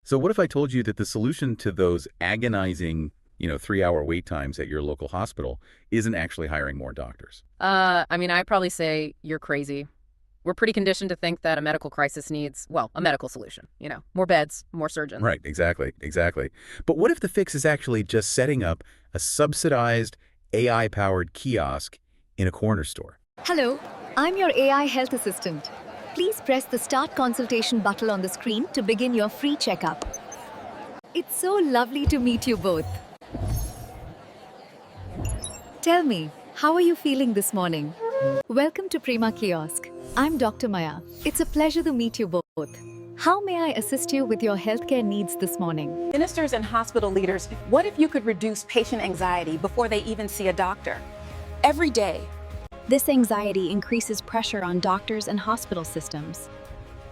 So what if I told you that the solution to those agonizing, 3-hour wait times at your local hospital isn't actually hiring more doctors? I'd probably say you're crazy. We're pretty conditioned to think that a medical crisis needs, well, a medical solution. More beds, more surgeons. Right, exactly. But what if the fix is actually just setting up a subsidized AI-powered kiosk in a corner store? Hello, I'm your AI health assistant. Please press the Start Consultation button on the screen to begin your free checkup. It's so lovely to meet you both. Tell me, how are you feeling this morning? Welcome to Prima Kiosk. I'm Dr. Maya. It's a pleasure to meet you both. How may I assist you with your healthcare needs this morning? Ministers and hospital leaders, what if you could reduce patient anxiety before they even see a doctor? Every day. This anxiety increases pressure on doctors and hospital systems.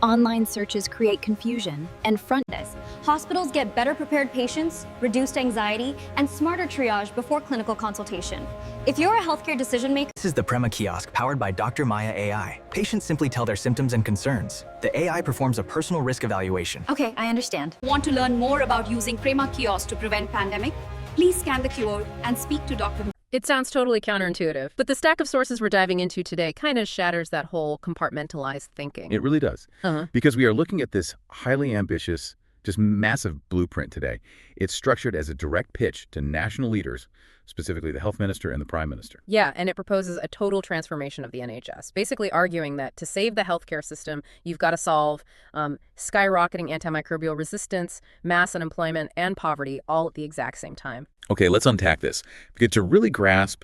Online searches create confusion and frontness. Hospitals get better prepared patients, reduced anxiety, and smarter triage before clinical consultation. If you're a healthcare decision maker, This is the Prema kiosk powered by Dr. Maya AI. Patients simply tell their symptoms and concerns. The AI performs a personal risk evaluation. okay, I understand. Want to learn more about using Prema Kiosk to prevent pandemic? Please scan the QR and speak to Dr. It sounds totally counterintuitive, but the stack of sources we're diving into today kind of shatters that whole compartmentalized thinking. It really does. Because we are looking at this highly ambitious, just massive blueprint today. It's structured as a direct pitch to national leaders, specifically the health minister and the prime minister. Yeah, and it proposes a total transformation of the NHS, basically arguing that to save the healthcare system, you've got to solve skyrocketing antimicrobial resistance, mass unemployment, and poverty all at the exact same time. Okay, let's unpack this. Because to really grasp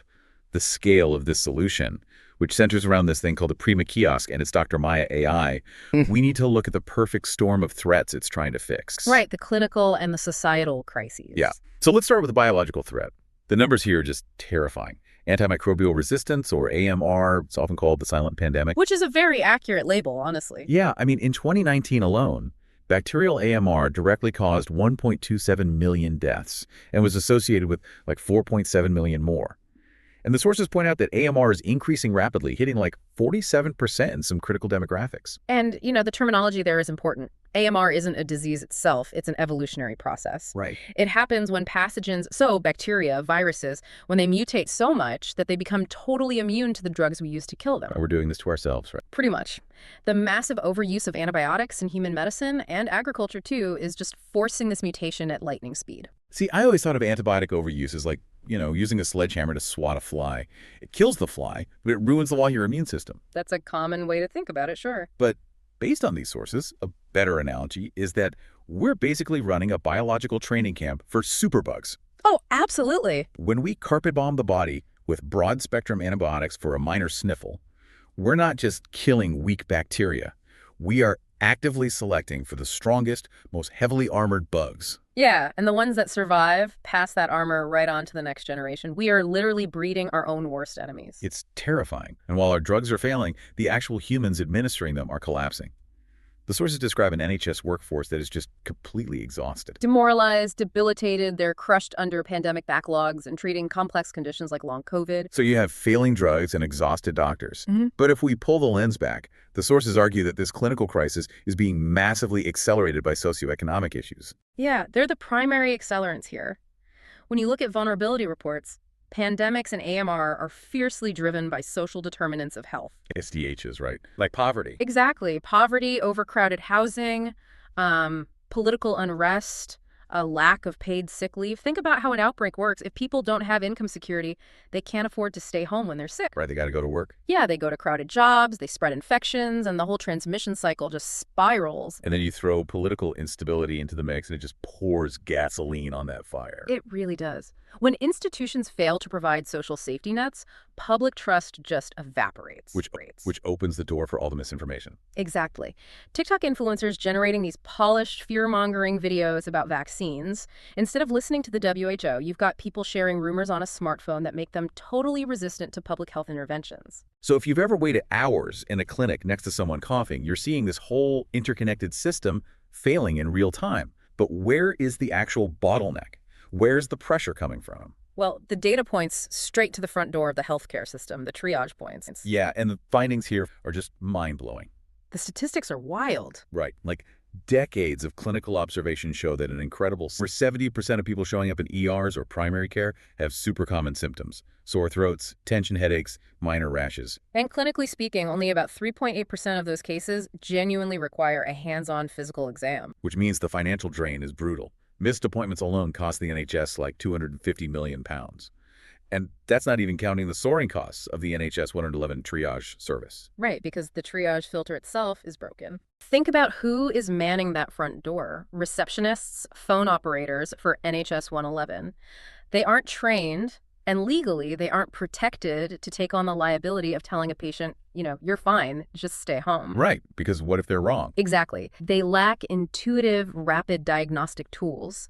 the scale of this solution, which centers around this thing called the Prima kiosk and it's Dr. Maya AI, we need to look at the perfect storm of threats it's trying to fix. Right, the clinical and the societal crises. Yeah. So let's start with the biological threat. The numbers here are just terrifying. Antimicrobial resistance, or AMR, it's often called the silent pandemic. Which is a very accurate label, honestly. Yeah, in 2019 alone, bacterial AMR directly caused 1.27 million deaths and was associated with like 4.7 million more. And the sources point out that AMR is increasing rapidly, hitting like 47% in some critical demographics. And, the terminology there is important. AMR isn't a disease itself, it's an evolutionary process. Right. It happens when pathogens, so bacteria, viruses, when they mutate so much that they become totally immune to the drugs we use to kill them. We're doing this to ourselves, right? Pretty much. The massive overuse of antibiotics in human medicine and agriculture, too, is just forcing this mutation at lightning speed. See, I always thought of antibiotic overuse as like, using a sledgehammer to swat a fly. It kills the fly, but it ruins your immune system. That's a common way to think about it, sure. But based on these sources, a better analogy is that we're basically running a biological training camp for superbugs. Oh, absolutely. When we carpet bomb the body with broad-spectrum antibiotics for a minor sniffle, we're not just killing weak bacteria. We are actively selecting for the strongest, most heavily armored bugs. Yeah, and the ones that survive pass that armor right on to the next generation. We are literally breeding our own worst enemies. It's terrifying. And while our drugs are failing, the actual humans administering them are collapsing. The sources describe an NHS workforce that is just completely exhausted. Demoralized, debilitated, they're crushed under pandemic backlogs and treating complex conditions like long COVID. So you have failing drugs and exhausted doctors. But if we pull the lens back, the sources argue that this clinical crisis is being massively accelerated by socioeconomic issues. Yeah, they're the primary accelerants here. When you look at vulnerability reports, pandemics and AMR are fiercely driven by social determinants of health. SDHs, right? Like poverty. Exactly. Poverty, overcrowded housing, political unrest, a lack of paid sick leave. Think about how an outbreak works. If people don't have income security, they can't afford to stay home when they're sick. Right, they got to go to work. Yeah, they go to crowded jobs, they spread infections, and the whole transmission cycle just spirals. And then you throw political instability into the mix, and it just pours gasoline on that fire. It really does. When institutions fail to provide social safety nets, public trust just evaporates. Which opens the door for all the misinformation. Exactly. TikTok influencers generating these polished, fear-mongering videos about vaccines. Instead of listening to the WHO, you've got people sharing rumors on a smartphone that make them totally resistant to public health interventions. So if you've ever waited hours in a clinic next to someone coughing, you're seeing this whole interconnected system failing in real time. But where is the actual bottleneck? Where's the pressure coming from? Well, the data points straight to the front door of the healthcare system, the triage points. Yeah, and the findings here are just mind-blowing. The statistics are wild. Right, like Decades of clinical observation show that an incredible over 70% of people showing up in ERs or primary care have super common symptoms: sore throats, tension headaches, minor rashes. And clinically speaking, only about 3.8% of those cases genuinely require a hands-on physical exam. Which means the financial drain is brutal. Missed appointments alone cost the NHS like £250 million. And that's not even counting the soaring costs of the NHS 111 triage service. Right, because the triage filter itself is broken. Think about who is manning that front door. Receptionists, phone operators for NHS 111. They aren't trained, and legally they aren't protected to take on the liability of telling a patient, you're fine, just stay home. Right, because what if they're wrong? Exactly. They lack intuitive, rapid diagnostic tools.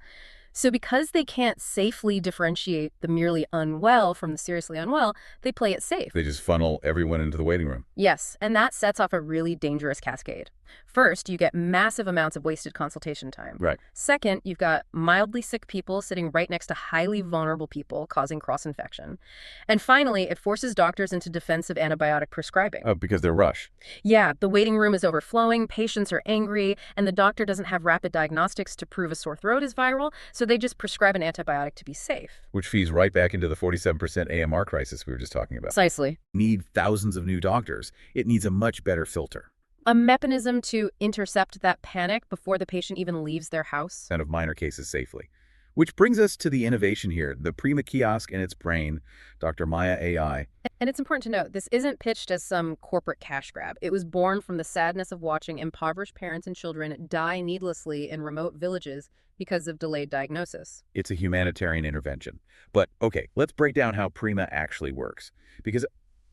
So because they can't safely differentiate the merely unwell from the seriously unwell, they play it safe. They just funnel everyone into the waiting room. Yes, and that sets off a really dangerous cascade. First, you get massive amounts of wasted consultation time. Right. Second, you've got mildly sick people sitting right next to highly vulnerable people, causing cross-infection. And finally, it forces doctors into defensive antibiotic prescribing. Oh, because they're rushed. Yeah, the waiting room is overflowing, patients are angry, and the doctor doesn't have rapid diagnostics to prove a sore throat is viral, so they just prescribe an antibiotic to be safe. Which feeds right back into the 47% AMR crisis we were just talking about. Precisely. Need thousands of new doctors. It needs a much better filter. A mechanism to intercept that panic before the patient even leaves their house. And of minor cases safely. Which brings us to the innovation here, the Prima kiosk in its brain, Dr. Maya AI. And it's important to note, this isn't pitched as some corporate cash grab. It was born from the sadness of watching impoverished parents and children die needlessly in remote villages because of delayed diagnosis. It's a humanitarian intervention. But okay, let's break down how Prima actually works. Because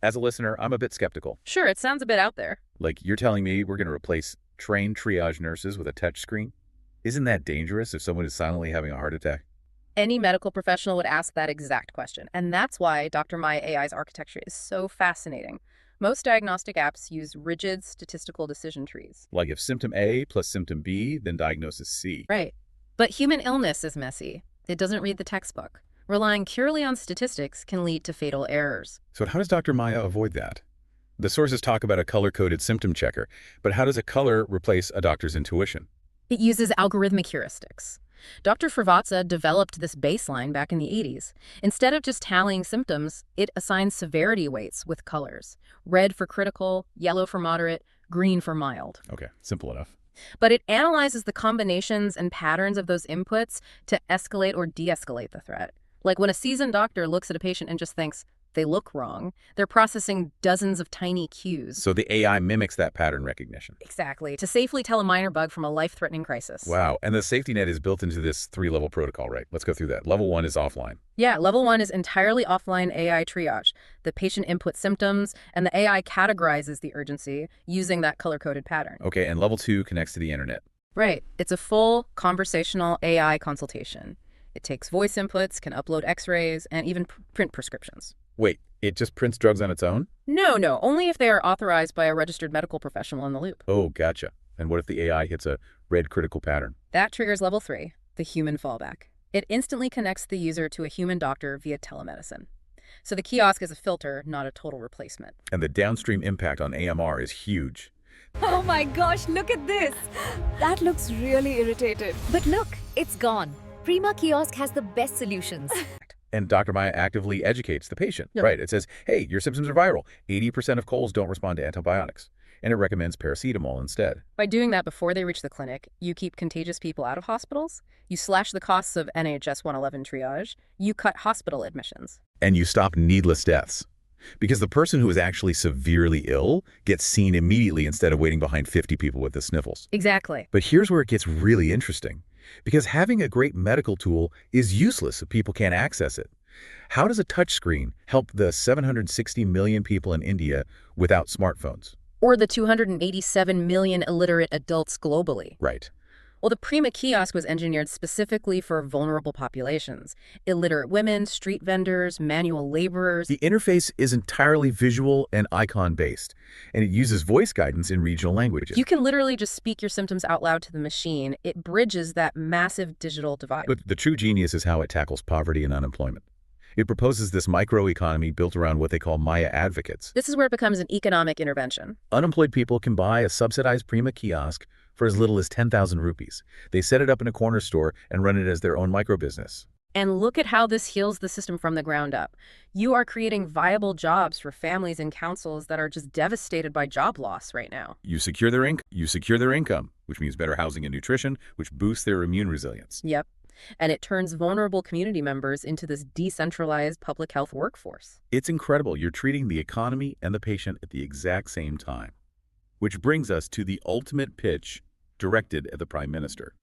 as a listener, I'm a bit skeptical. Sure, it sounds a bit out there. Like, you're telling me we're going to replace trained triage nurses with a touch screen? Isn't that dangerous if someone is silently having a heart attack? Any medical professional would ask that exact question. And that's why Dr. Maya AI's architecture is so fascinating. Most diagnostic apps use rigid statistical decision trees. Like if symptom A plus symptom B, then diagnosis C. Right. But human illness is messy. It doesn't read the textbook. Relying purely on statistics can lead to fatal errors. So how does Dr. Maya avoid that? The sources talk about a color-coded symptom checker, but how does a color replace a doctor's intuition? It uses algorithmic heuristics. Dr. Srivatsa developed this baseline back in the 80s. Instead of just tallying symptoms, it assigns severity weights with colors. Red for critical, yellow for moderate, green for mild. Okay, simple enough. But it analyzes the combinations and patterns of those inputs to escalate or de-escalate the threat. Like when a seasoned doctor looks at a patient and just thinks, they look wrong, they're processing dozens of tiny cues. So the AI mimics that pattern recognition. Exactly, to safely tell a minor bug from a life-threatening crisis. Wow, and the safety net is built into this 3-level protocol, right? Let's go through that. Level 1 is offline. Yeah, level 1 is entirely offline AI triage. The patient inputs symptoms, and the AI categorizes the urgency using that color-coded pattern. Okay, and level 2 connects to the internet. Right, it's a full conversational AI consultation. It takes voice inputs, can upload x-rays, and even print prescriptions. Wait, it just prints drugs on its own? No, only if they are authorized by a registered medical professional in the loop. Oh, gotcha. And what if the AI hits a red critical pattern? That triggers level 3, the human fallback. It instantly connects the user to a human doctor via telemedicine. So the kiosk is a filter, not a total replacement. And the downstream impact on AMR is huge. Oh my gosh, look at this. That looks really irritated. But look, it's gone. Prima Kiosk has the best solutions. And Dr. Maya actively educates the patient, Yep. right? It says, hey, your symptoms are viral. 80% of colds don't respond to antibiotics. And it recommends paracetamol instead. By doing that before they reach the clinic, you keep contagious people out of hospitals, you slash the costs of NHS 111 triage, you cut hospital admissions. And you stop needless deaths. Because the person who is actually severely ill gets seen immediately instead of waiting behind 50 people with the sniffles. Exactly. But here's where it gets really interesting. Because having a great medical tool is useless if people can't access it. How does a touchscreen help the 760 million people in India without smartphones? Or the 287 million illiterate adults globally. Right. Well, the Prima kiosk was engineered specifically for vulnerable populations. Illiterate women, street vendors, manual laborers. The interface is entirely visual and icon-based, and it uses voice guidance in regional languages. You can literally just speak your symptoms out loud to the machine. It bridges that massive digital divide. But the true genius is how it tackles poverty and unemployment. It proposes this microeconomy built around what they call Maya advocates. This is where it becomes an economic intervention. Unemployed people can buy a subsidized Prima kiosk for as little as 10,000 rupees. They set it up in a corner store and run it as their own micro-business. And look at how this heals the system from the ground up. You are creating viable jobs for families and councils that are just devastated by job loss right now. You secure their income, which means better housing and nutrition, which boosts their immune resilience. Yep. And it turns vulnerable community members into this decentralized public health workforce. It's incredible. You're treating the economy and the patient at the exact same time. Which brings us to the ultimate pitch directed at the Prime Minister,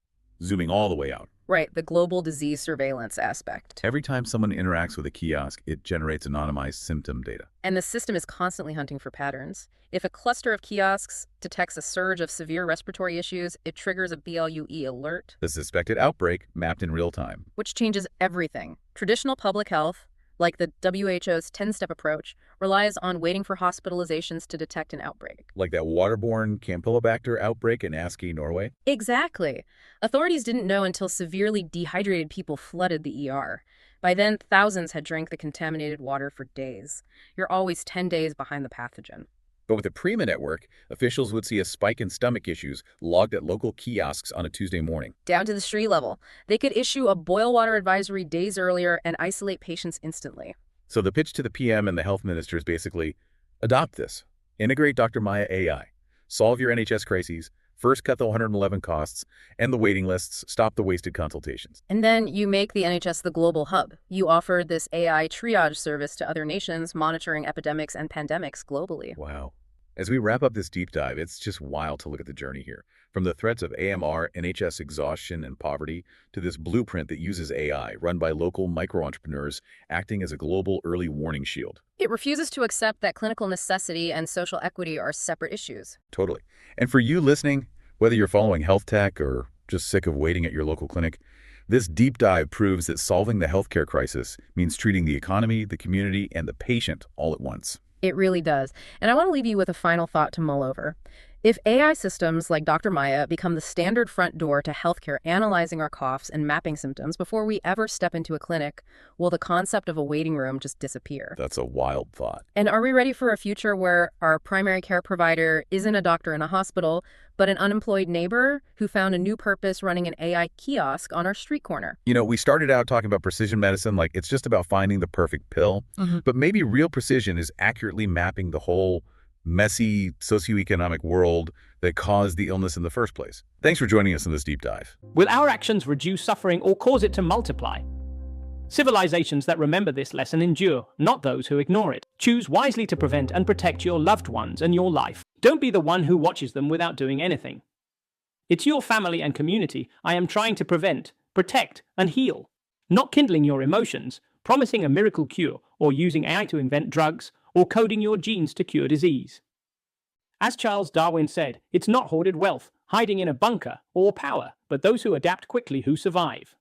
zooming all the way out. Right, the global disease surveillance aspect. Every time someone interacts with a kiosk, it generates anonymized symptom data. And the system is constantly hunting for patterns. If a cluster of kiosks detects a surge of severe respiratory issues, it triggers a BLUE alert. The suspected outbreak mapped in real time. Which changes everything. Traditional public health, like the WHO's 10-step approach, relies on waiting for hospitalizations to detect an outbreak. Like that waterborne Campylobacter outbreak in Aski, Norway? Exactly. Authorities didn't know until severely dehydrated people flooded the ER. By then, thousands had drank the contaminated water for days. You're always 10 days behind the pathogen. But with the Prima network, officials would see a spike in stomach issues logged at local kiosks on a Tuesday morning. Down to the street level. They could issue a boil water advisory days earlier and isolate patients instantly. So the pitch to the PM and the health minister is basically, adopt this. Integrate Dr. Maya AI. Solve your NHS crises. First, cut the 111 costs and the waiting lists. Stop the wasted consultations. And then you make the NHS the global hub. You offer this AI triage service to other nations, monitoring epidemics and pandemics globally. Wow. As we wrap up this deep dive, it's just wild to look at the journey here. From the threats of AMR, NHS exhaustion, and poverty, to this blueprint that uses AI, run by local micro-entrepreneurs, acting as a global early warning shield. It refuses to accept that clinical necessity and social equity are separate issues. Totally. And for you listening, whether you're following health tech or just sick of waiting at your local clinic, this deep dive proves that solving the healthcare crisis means treating the economy, the community, and the patient all at once. It really does. And I want to leave you with a final thought to mull over. If AI systems like Dr. Maya become the standard front door to healthcare analyzing our coughs and mapping symptoms before we ever step into a clinic, will the concept of a waiting room just disappear? That's a wild thought. And are we ready for a future where our primary care provider isn't a doctor in a hospital, but an unemployed neighbor who found a new purpose running an AI kiosk on our street corner? You know, we started out talking about precision medicine like it's just about finding the perfect pill, but maybe real precision is accurately mapping the whole messy socioeconomic world that caused the illness in the first place. Thanks for joining us in this deep dive. Will our actions reduce suffering or cause it to multiply? Civilizations that remember this lesson endure, not those who ignore it. Choose wisely to prevent and protect your loved ones and your life. Don't be the one who watches them without doing anything. It's your family and community I am trying to prevent, protect, and heal. Not kindling your emotions, promising a miracle cure, or using AI to invent drugs, or coding your genes to cure disease. As Charles Darwin said, it's not hoarded wealth, hiding in a bunker, or power, but those who adapt quickly who survive.